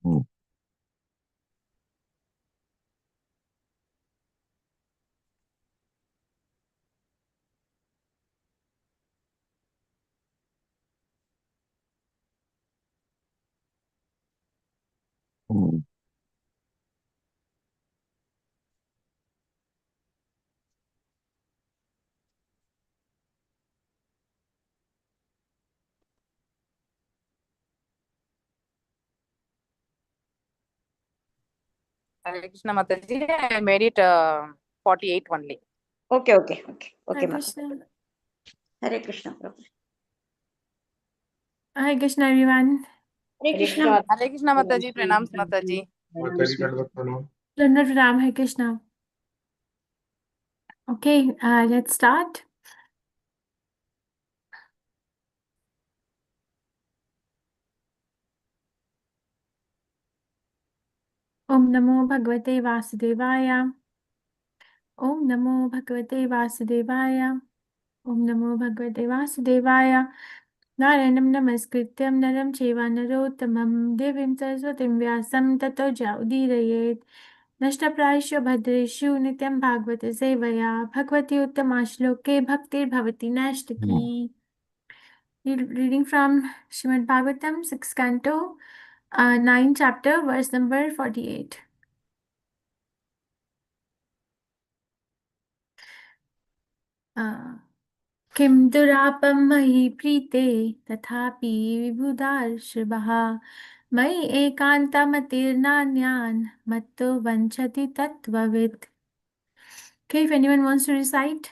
Hmm, hmm. Hare Krishna Mataji, I made it 48 only. Okay, okay, okay, okay, Hare Mata. Krishna. Hare Krishna, Prabhu. Hare Krishna, everyone. Hare Krishna. Hare Krishna Mataji, Pranams Mataji. माताजी दंडवत प्रणाम। Dandavat Ram, Hare Krishna. Okay, let's start. Om Namo Bhagavate Vasudevaya. Om Namo Bhagavate Vasudevaya. Om Namo Bhagavate Vasudevaya. Naranam Namaskrityam Naram Cheva Narottamam Devim Saraswatim Vyasam Tato Jaudhirayet Nashtaprayashu Bhadreshu Nityam Bhagavate Sevaya Bhagavati Uttama Bhaktir Bhavati Nashtaki. Reading from Srimad Bhagavatam, 6th canto, 9th chapter, verse number 48. किं दुरापं मयि प्रीते तथापि विबुधार्षभः मयि एकान्तमतिर्नान्यान् मत्तो वञ्चति तत्त्ववित्. Okay, if anyone wants to recite.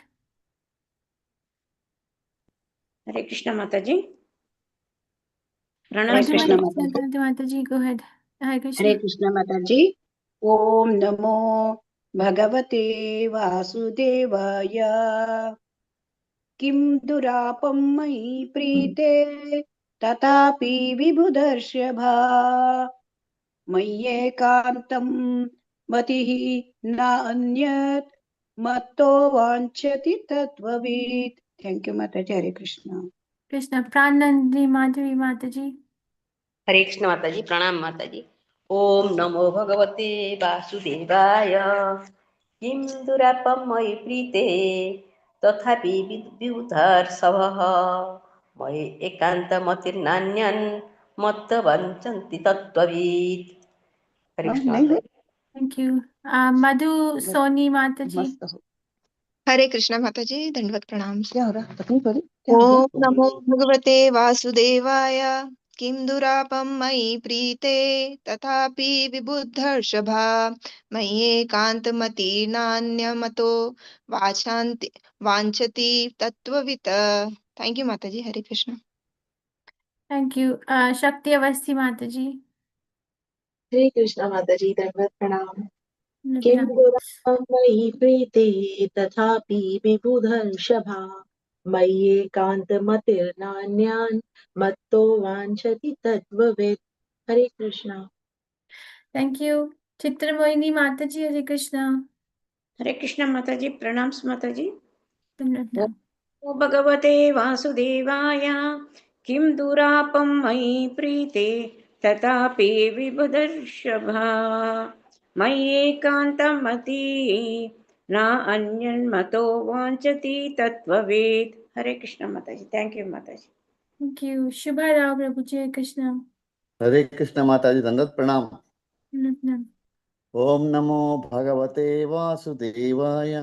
Hare Krishna, Mataji. Hare Pranam Krishna, Mataji. Mataji, go ahead. Hare Hare Krishna. Krishna, Mataji. Om Namo Bhagavate Vasudevaya. Kim durapam mai prite tatapi vibhudarshabha मय्येकान्तं मतिः न अन्यत् मत्तो वाञ्छति तत्त्ववित्. Thank you माताजी. हरे Krishna. Krishna, Pranandi Madhavi Mataji. हरे कृष्ण माताजी प्रणाम माताजी। ओम नमो भगवते वासुदेवाय। किं दुरापं मयि प्रीते तथापि विबुधार्षभः मयि एकान्तमतिर्नान्यन् मत्तवञ्चन्ति तत्त्ववित्। हरे कृष्ण नहीं माताजी। Thank you. Madhu Soni Mataji. मस्त हो. हरे कृष्ण माताजी दंडवत प्रणाम। क्या हो रहा तकलीफ हो रही? क्या हो ओम गया? नमो भगवते वासुदेवाय। किं दुरापं मयि प्रीते तथापि विबुधर्षभा मय्येकान्तमतिर्नान्यमतो वाचान्ति वाञ्छति तत्त्ववित्। थैंक यू माताजी। हरे Krishna. Thank you. Shakti Avasti Mataji. हरे कृष्ण माताजी दंडवत प्रणाम। किं Pranam. दुरापं मयि प्रीते तथापि विबुधर्षभा मय्येकान्तमतिर्नान्यान् मत्तो वाञ्छति तत्त्ववित्। हरे Krishna. Thank you. Chitramoyini Mataji, Hare Krishna. हरे कृष्ण माताजी. प्रणाम माताजी. Pranam. ओ भगवते वासुदेवाय. किं दुरापं मयि प्रीते तथापि विबुधर्षभा मय्येकान्तमति न अन्यन्मतो वाञ्छति तत्त्ववेत्. हरे कृष्ण माताजी. थैंक यू माताजी. Thank you. Shubha Rao Prabhuji, Hare Krishna. हरे कृष्ण माताजी दंडवत प्रणाम। Pranam. ओम नमो भगवते वासुदेवाय।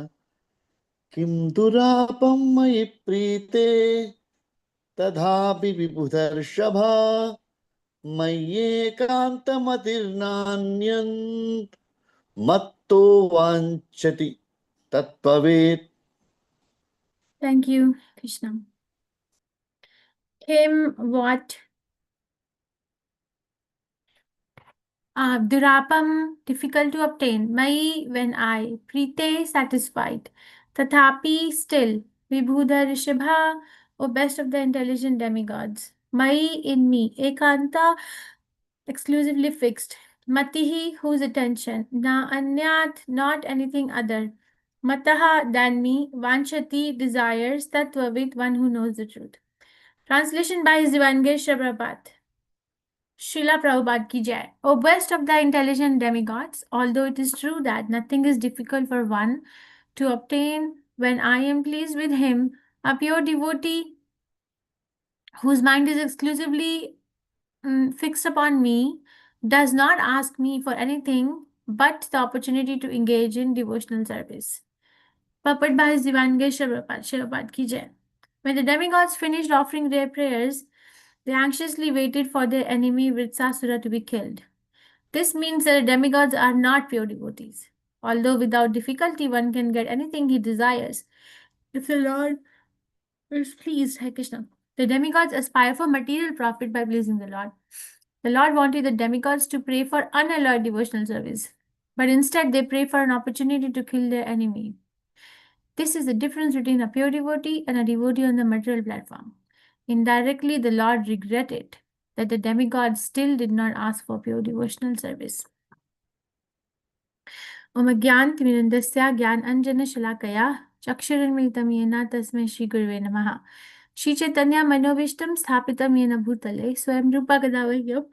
किं दुरापं मयि प्रीते तथापि विबुधर्षभा मय्येकान्तमतिर्नान्यन् मत्तो वाञ्छति तत्त्ववेत्। Thank you, Krishna. Kim, what? Durapam, difficult to obtain. Mai, when I. Prite, satisfied. Tathapi, still. Vibhuda Rishabha, O best of the intelligent demigods. Mai, in me. Ekanta, exclusively fixed. Matihi, whose attention. Na anyat, not anything other. Mataha, than me. Vanshati, desires. Tatvavit, one who knows the truth. Translation by His Divine Grace Shri Prabhupada. Srila Prabhupada ki jai. O best of the intelligent demigods, although it is true that nothing is difficult for one to obtain when I am pleased with him, a pure devotee whose mind is exclusively fixed upon me does not ask me for anything but the opportunity to engage in devotional service. Purport by His Divine Grace Srila Prabhupada ki jai. When the demigods finished offering their prayers, they anxiously waited for their enemy Vritsasura to be killed. This means that the demigods are not pure devotees. Although without difficulty one can get anything he desires, if the Lord is pleased, Hare Krishna. The demigods aspire for material profit by pleasing the Lord. The Lord wanted the demigods to pray for unalloyed devotional service, but instead they pray for an opportunity to kill their enemy. This is the difference between a pure devotee and a devotee on the material platform. Indirectly, the Lord regretted that the demigods still did not ask for pure devotional service. Om Gyan-timirandasya Gyan-anjana-shalakaya Chakshuranmilitam Yena Tasmai Shri Gurave Namaha. Shri Chaitanya Manovishtam Sthapitam Yena Bhutale Swayam Rupa Gadavahyam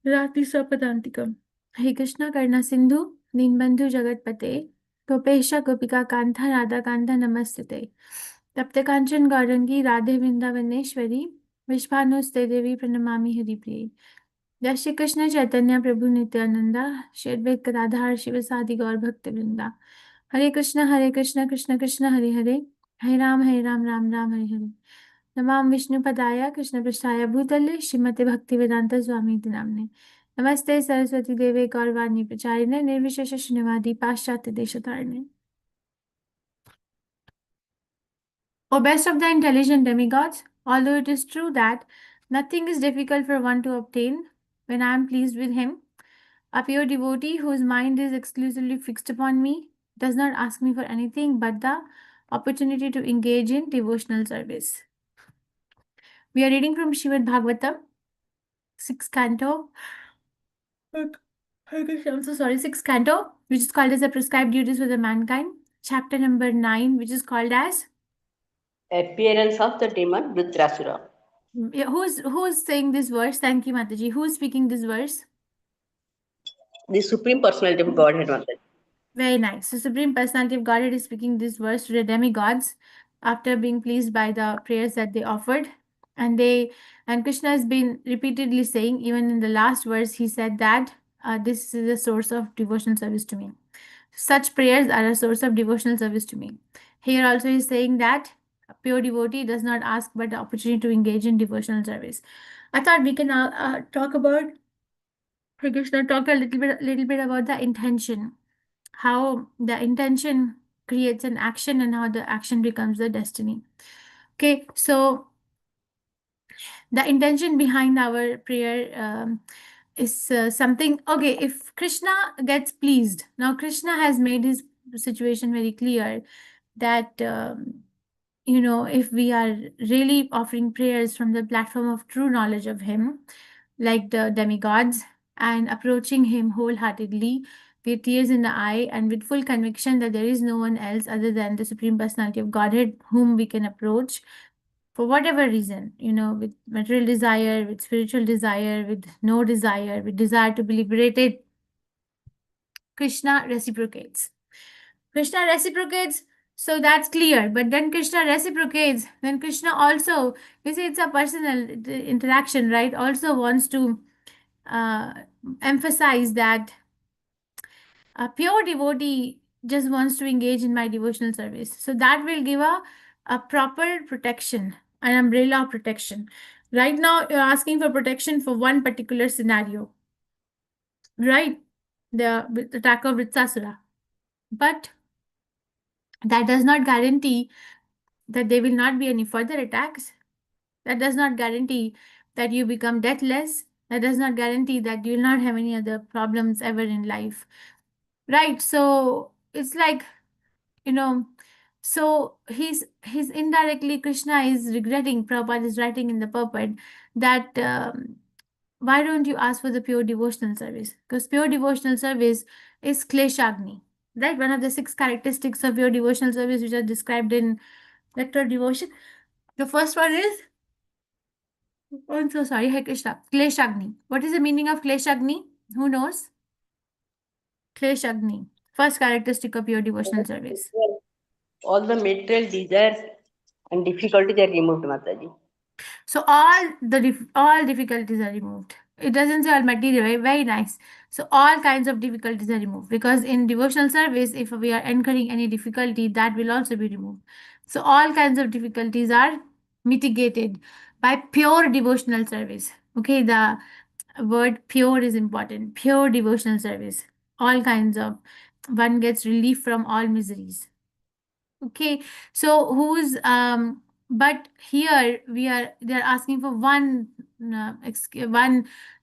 Rati Swapadantikam. Hare Krishna Karna Sindhu Deenbandhu Jagatpate Gopesha Gopika Kantha Radha Kantha Namastute. Tapta Kanchan Gaurangi Radhe Vrindavaneshwari Vishvanuste Devi Pranamami Haripriye. जय श्री कृष्ण चैतन्य प्रभु नित्यानंदा श्री अद्वैत गदाधर शिवसादि गौर भक्त वृंदा हरे कृष्ण कृष्ण कृष्ण हरे हरे हरे राम राम राम हरे हरे नमामि विष्णु पदाय कृष्ण पृष्ठाय भूतले श्रीमते भक्ति वेदांत स्वामी नामने नमस्ते सरस्वती देवे गौरवाणी प्रचारिणे निर्विशेष शून्यवादी पाश्चात्य देशतारिणे. O best of the intelligent demigods, although it is true that nothing is difficult for one to obtain when I am pleased with him, a pure devotee whose mind is exclusively fixed upon me does not ask me for anything but the opportunity to engage in devotional service. We are reading from Srimad Bhagavatam, 6th canto. I'm so sorry, 6th canto, which is called as the prescribed duties for the mankind. Chapter number 9, which is called as Appearance of the demon Vritrasura. Yeah, who's saying this verse? Thank you, Mataji. Who's speaking this verse? The Supreme Personality of Godhead, Mataji. Very nice. So Supreme Personality of Godhead is speaking this verse to the demigods after being pleased by the prayers that they offered. And Krishna has been repeatedly saying, even in the last verse, he said that this is a source of devotional service to me. Such prayers are a source of devotional service to me. Here also he's saying that a pure devotee does not ask but the opportunity to engage in devotional service. I thought we can talk about Krishna, talk a little bit about the intention, how the intention creates an action and how the action becomes the destiny. Okay, so the intention behind our prayer is something. Okay, if Krishna gets pleased, now Krishna has made his situation very clear that if we are really offering prayers from the platform of true knowledge of him, like the demigods, and approaching him wholeheartedly with tears in the eye and with full conviction that there is no one else other than the Supreme Personality of Godhead whom we can approach for whatever reason, with material desire, with spiritual desire, with no desire, with desire to be liberated, Krishna reciprocates. Krishna reciprocates, so that's clear. But then Krishna reciprocates, then Krishna also, you see, it's a personal interaction, right? Also wants to emphasize that a pure devotee just wants to engage in my devotional service. So that will give a proper protection, an umbrella of protection. Right now, you're asking for protection for one particular scenario, right? The attack of Vritsasura. But that does not guarantee that there will not be any further attacks. That does not guarantee that you become deathless. That does not guarantee that you will not have any other problems ever in life. Right? So it's like, so he's indirectly, Krishna is regretting, Prabhupada is writing in the purport that why don't you ask for the pure devotional service? Because pure devotional service is kleshagni, right? One of the 6 characteristics of pure devotional service which are described in Nectar of Devotion. The first one is Oh, I'm so sorry. Hare Krishna. Kleshagni. What is the meaning of Kleshagni? Who knows? Kleshagni. First characteristic of your devotional service. All the material desires and difficulties are removed, Mataji. So all difficulties are removed. It doesn't say all material, right? Very nice. So all kinds of difficulties are removed because in devotional service, if we are incurring any difficulty, that will also be removed. So all kinds of difficulties are mitigated by pure devotional service. Okay, the word pure is important. Pure devotional service. All kinds of one gets relief from all miseries. Okay, so who's but here they're asking for one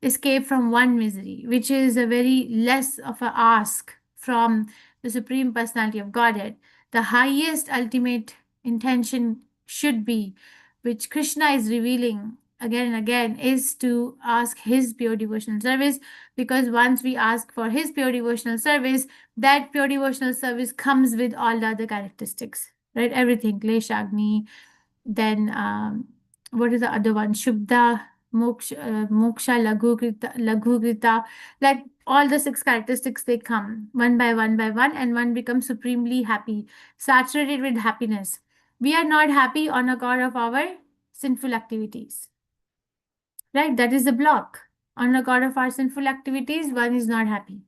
escape from one misery, which is a very less of a ask from the Supreme Personality of Godhead. The highest ultimate intention should be, which Krishna is revealing again and again, is to ask his pure devotional service, because once we ask for his pure devotional service, that pure devotional service comes with all the other characteristics, right? Everything, Kleshagni, then what is the other one? Shubda, Moksha, Laghu Krita, like all the 6 characteristics, they come one by one by one, and one becomes supremely happy, saturated with happiness. We are not happy on account of our sinful activities, right? That is the block. On account of our sinful activities, one is not happy.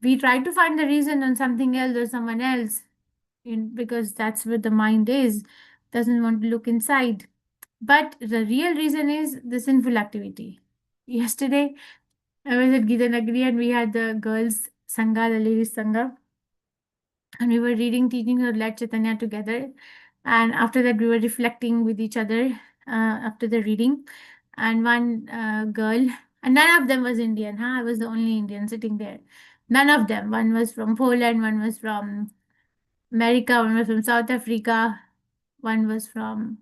We try to find the reason on something else or someone else because that's where the mind is, doesn't want to look inside. But the real reason is the sinful activity. Yesterday, I was at Gita Nagari and we had the girls' Sangha, the ladies' Sangha, and we were reading Teachings of Lord Chaitanya together. And after that, we were reflecting with each other after the reading. And one girl, and none of them was Indian, huh? I was the only Indian sitting there. None of them. One was from Poland, one was from America, one was from South Africa, one was from,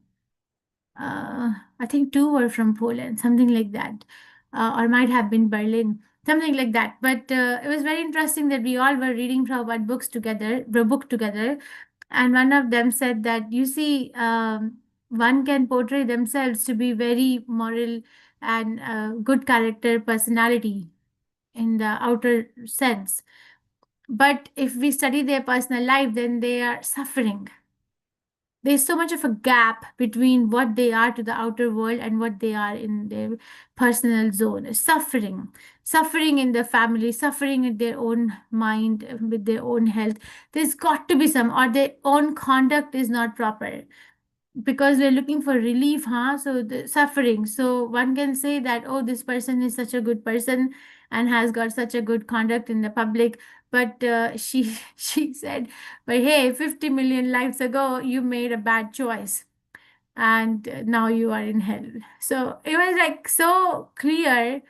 I think 2 were from Poland, something like that, or might have been Berlin, something like that. But it was very interesting that we all were reading Prabhupada book together, and one of them said that, you see, one can portray themselves to be very moral and good character personality in the outer sense. But if we study their personal life, then they are suffering. There's so much of a gap between what they are to the outer world and what they are in their personal zone. Suffering in the family, suffering in their own mind, with their own health. There's got to be some, or their own conduct is not proper, because we're looking for relief, huh? So the suffering. So one can say that, oh, this person is such a good person and has got such a good conduct in the public. But she said, but hey, 50 million lives ago, you made a bad choice. And now you are in hell. So it was like so clear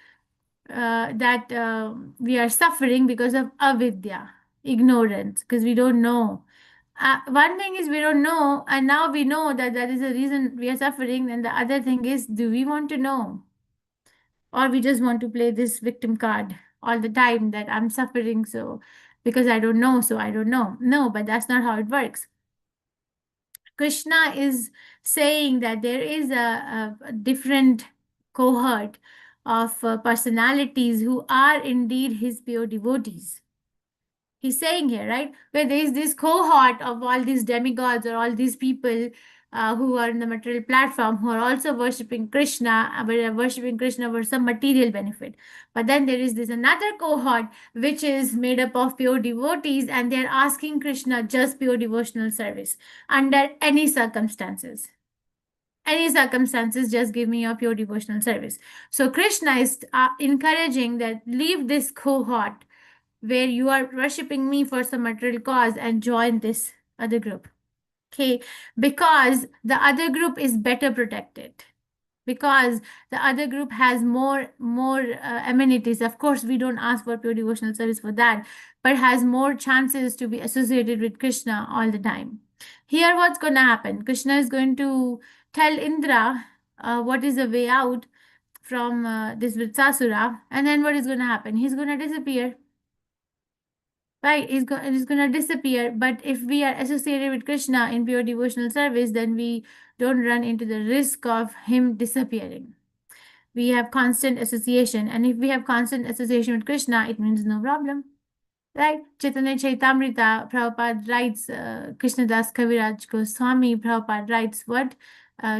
that we are suffering because of avidya, ignorance, because we don't know. One thing is we don't know, and now we know that that is the reason we are suffering. And the other thing is, do we want to know? Or we just want to play this victim card all the time that I'm suffering, so because I don't know, so I don't know. No, but that's not how it works. Krishna is saying that there is a different cohort of personalities who are indeed his pure devotees. He's saying here, right? Where there is this cohort of all these demigods or all these people who are in the material platform who are also worshipping Krishna, but are worshipping Krishna for some material benefit. But then there is this another cohort which is made up of pure devotees, and they're asking Krishna just pure devotional service under any circumstances. Any circumstances, just give me your pure devotional service. So Krishna is encouraging that leave this cohort where you are worshipping me for some material cause and join this other group. Okay, because the other group is better protected, because the other group has more amenities. Of course, we don't ask for pure devotional service for that, but has more chances to be associated with Krishna all the time. Here, what's going to happen? Krishna is going to tell Indra what is the way out from this Vritsasura, and then what is going to happen? He's going to disappear. Right, it's going to disappear. But if we are associated with Krishna in pure devotional service, then we don't run into the risk of him disappearing. we have constant association. And if we have constant association with Krishna, it means no problem. Right? Chaitanya Chaitamrita, Prabhupada writes, Krishnadas Kaviraj Goswami, Prabhupada writes what?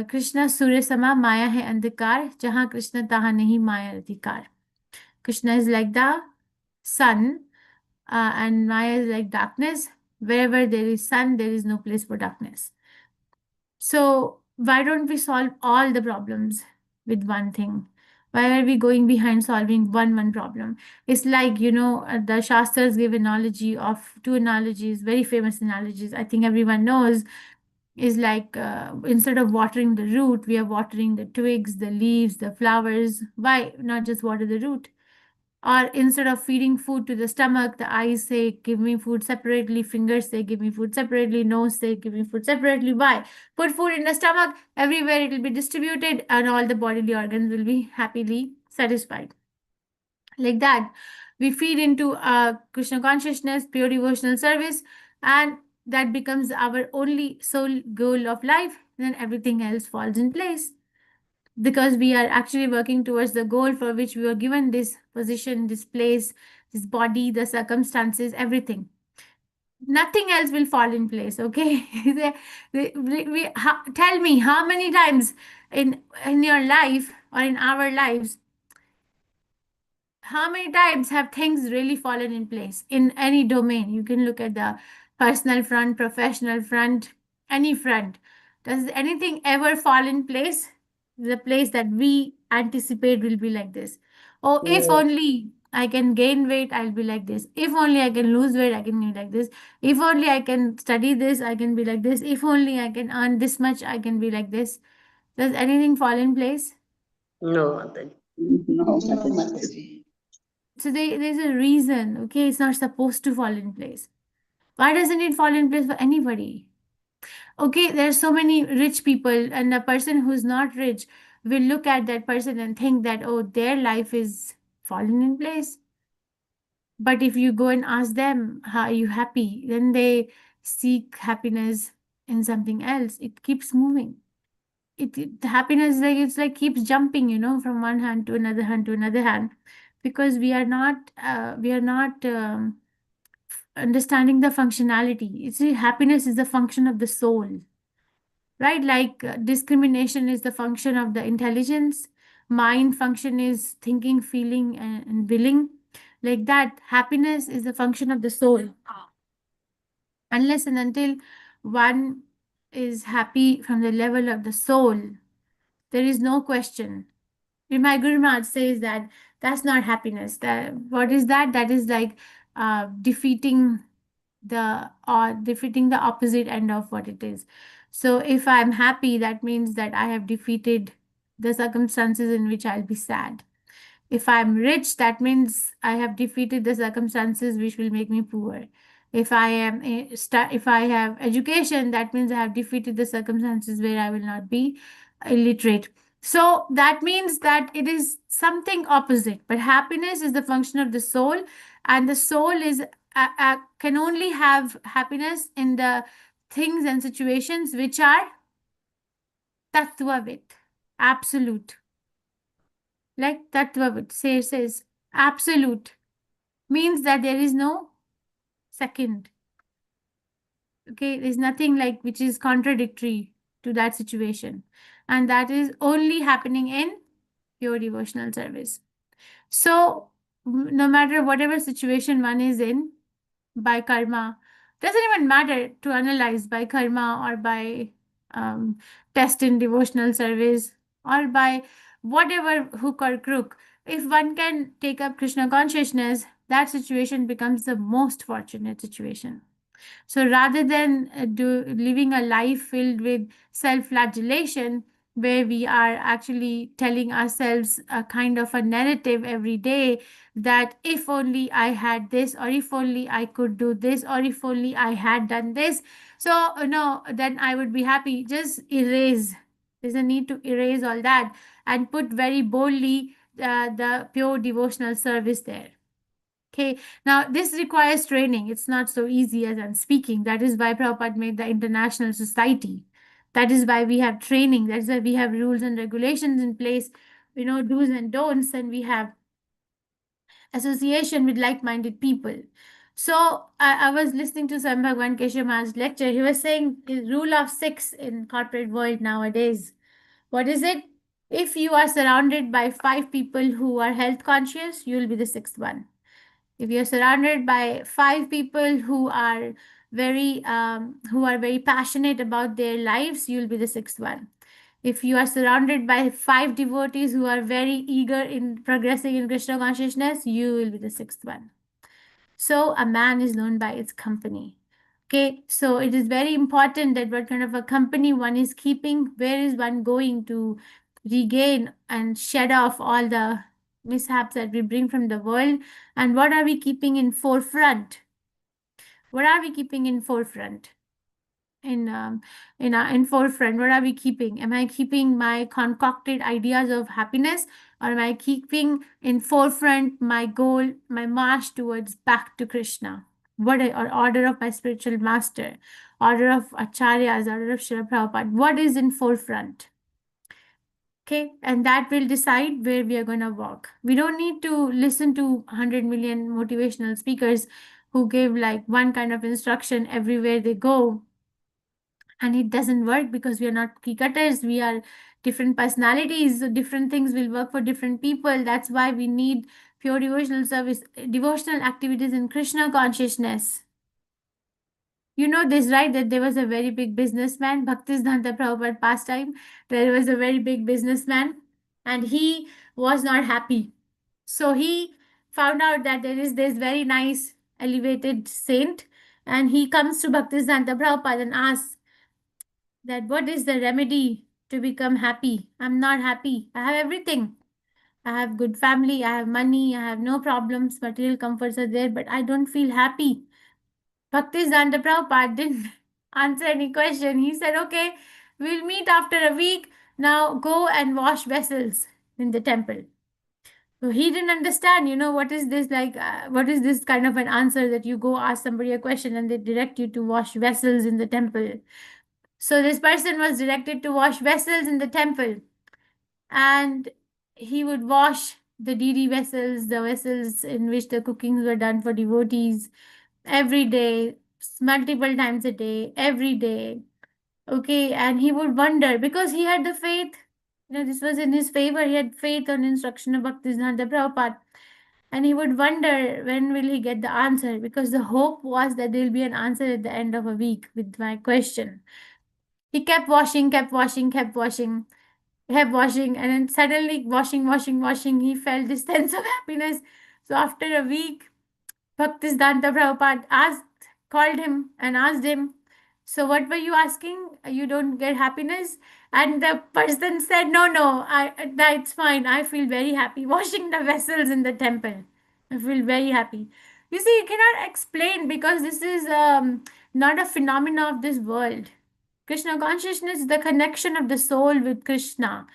Krishna Surya Sama Maya hai andhikar, jahan Krishna taha nahi Maya adhikar. Krishna is like the sun, and Maya is like darkness. Wherever there is sun, there is no place for darkness. So why don't we solve all the problems with one thing? Why are we going behind solving one problem? It's like, the Shastras give analogy of two analogies, very famous analogies. I think everyone knows. Is like instead of watering the root, we are watering the twigs, the leaves, the flowers. Why not just water the root? Or instead of feeding food to the stomach, the eyes say, give me food separately, fingers say, give me food separately, nose say, give me food separately. Why? Put food in the stomach, everywhere it will be distributed, and all the bodily organs will be happily satisfied. Like that, we feed into Krishna consciousness, pure devotional service, and that becomes our only sole goal of life. Then everything else falls in place, because we are actually working towards the goal for which we were given this position, this place, this body, the circumstances, everything. Nothing else will fall in place, okay? Tell me, how many times in your life or in our lives, how many times have things really fallen in place in any domain? You can look at the personal front, professional front, any front. Does anything ever fall in place? The place that we anticipate will be like this. Oh, if No. only I can gain weight, I'll be like this. If only I can lose weight, I can be like this. If only I can study this, I can be like this. If only I can earn this much, I can be like this. Does anything fall in place? No, Mataji. No, No, Mataji. Mataji. So there's a reason, okay? It's not supposed to fall in place. Why doesn't it fall in place for anybody? Okay, there's so many rich people, and a person who's not rich will look at that person and think that, oh, their life is falling in place. But if you go and ask them, how are you happy? Then they seek happiness in something else. It keeps moving. The happiness, like it's like keeps jumping, from one hand to another hand to another hand, because we are not understanding the functionality. It's happiness is the function of the soul, right? Like discrimination is the function of the intelligence, mind function is thinking, feeling, and willing. Like that, happiness is the function of the soul. Unless and until one is happy from the level of the soul, there is no question. My Guru Maharaj says that that's not happiness. That what is that? That is like defeating the opposite end of what it is. So if I'm happy, that means that I have defeated the circumstances in which I'll be sad. If I'm rich, that means I have defeated the circumstances which will make me poor. If I have education, that means I have defeated the circumstances where I will not be illiterate. So that means that it is something opposite. But happiness is the function of the soul, and the soul can only have happiness in the things and situations which are tattvavit, absolute. Like tattvavit says absolute means that there is no second. Okay, there's nothing like which is contradictory to that situation, and that is only happening in pure devotional service. So no matter whatever situation one is in, by karma, doesn't even matter to analyze by karma or by test in devotional service or by whatever hook or crook. If one can take up Krishna consciousness, that situation becomes the most fortunate situation. So rather than living a life filled with self-flagellation, where we are actually telling ourselves a kind of a narrative every day that if only I had this, or if only I could do this, or if only I had done this, so no, then I would be happy. Just erase. There's a need to erase all that and put very boldly the pure devotional service there. Okay, now this requires training. It's not so easy as I'm speaking. That is why Prabhupada made the international society. That is why we have training. That's why we have rules and regulations in place do's and don'ts, and we have association with like-minded people. So I was listening to Swami Bhagwan Keshav Maharaj's lecture. He was saying the rule of 6 in corporate world nowadays. What is it? If you are surrounded by 5 people who are health conscious, you will be the 6th one. If you're surrounded by 5 people who are very passionate about their lives, you'll be the 6th one. If you are surrounded by 5 devotees who are very eager in progressing in Krishna consciousness, you will be the 6th one. So a man is known by its company. Okay, so it is very important that what kind of a company one is keeping, where is one going to regain and shed off all the mishaps that we bring from the world, and what are we keeping in forefront? What are we keeping in forefront? In forefront, what are we keeping? Am I keeping my concocted ideas of happiness, or am I keeping in forefront my goal, my march towards back to Krishna? Or order of my spiritual master, order of acharyas, order of Srila Prabhupada, what is in forefront? Okay, and that will decide where we are going to walk. We don't need to listen to 100 million motivational speakers who give like one kind of instruction everywhere they go, and it doesn't work because we are not cookie cutters. We are different personalities, so different things will work for different people. That's why we need pure devotional service, devotional activities in Krishna consciousness. You know this, right? That there was a very big businessman, Bhaktisiddhanta Prabhupada pastime. There was a very big businessman, and he was not happy. So he found out that there is this very nice elevated saint, and he comes to Bhaktisiddhanta Prabhupada and asks that what is the remedy to become happy? I'm not happy. I have everything. I have good family, I have money, I have no problems, material comforts are there, but I don't feel happy. Bhaktisiddhanta Prabhupada didn't answer any question. He said, okay, we'll meet after a week. Now go and wash vessels in the temple. So he didn't understand, what is this like, what is this kind of an answer that you go ask somebody a question and they direct you to wash vessels in the temple. So this person was directed to wash vessels in the temple, and he would wash the needy vessels, the vessels in which the cookings were done for devotees, every day, multiple times a day, every day. Okay, and he would wonder because he had the faith. This was in his favor. He had faith on instruction of Bhaktisiddhanta Prabhupada. And he would wonder when will he get the answer, because the hope was that there will be an answer at the end of a week with my question. He kept washing, kept washing, kept washing, kept washing, and then suddenly washing, he felt this sense of happiness. So after a week, Bhaktisiddhanta Prabhupada called him and asked him, so what were you asking? You don't get happiness? And the person said, no, that's fine. I feel very happy washing the vessels in the temple. I feel very happy. You see, you cannot explain because this is not a phenomena of this world. Krishna consciousness is the connection of the soul with Krishna.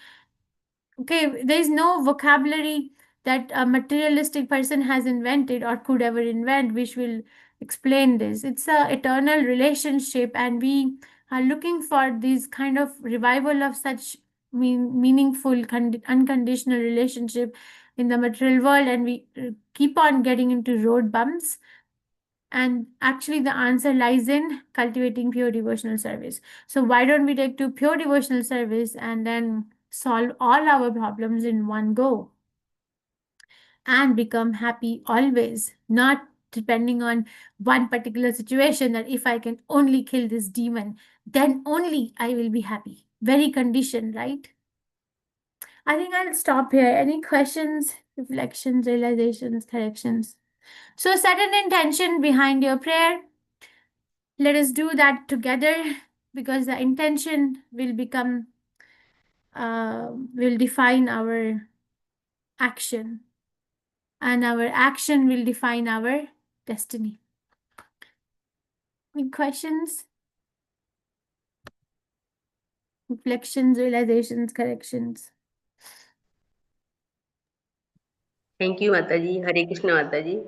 Okay, there is no vocabulary that a materialistic person has invented or could ever invent which will explain this. It's a eternal relationship, and we are looking for this kind of revival of such meaningful unconditional relationship in the material world, and we keep on getting into road bumps. And actually the answer lies in cultivating pure devotional service. So why don't we take to pure devotional service and then solve all our problems in one go and become happy always, not depending on one particular situation, that if I can only kill this demon, then only I will be happy. Very conditioned, right? I think I'll stop here. Any questions, reflections, realizations, corrections? So set an intention behind your prayer. Let us do that together, because the intention will define our action, and our action will define our destiny. Any questions? Reflections, realizations, corrections? Thank you, Mataji. Hare Krishna, Mataji.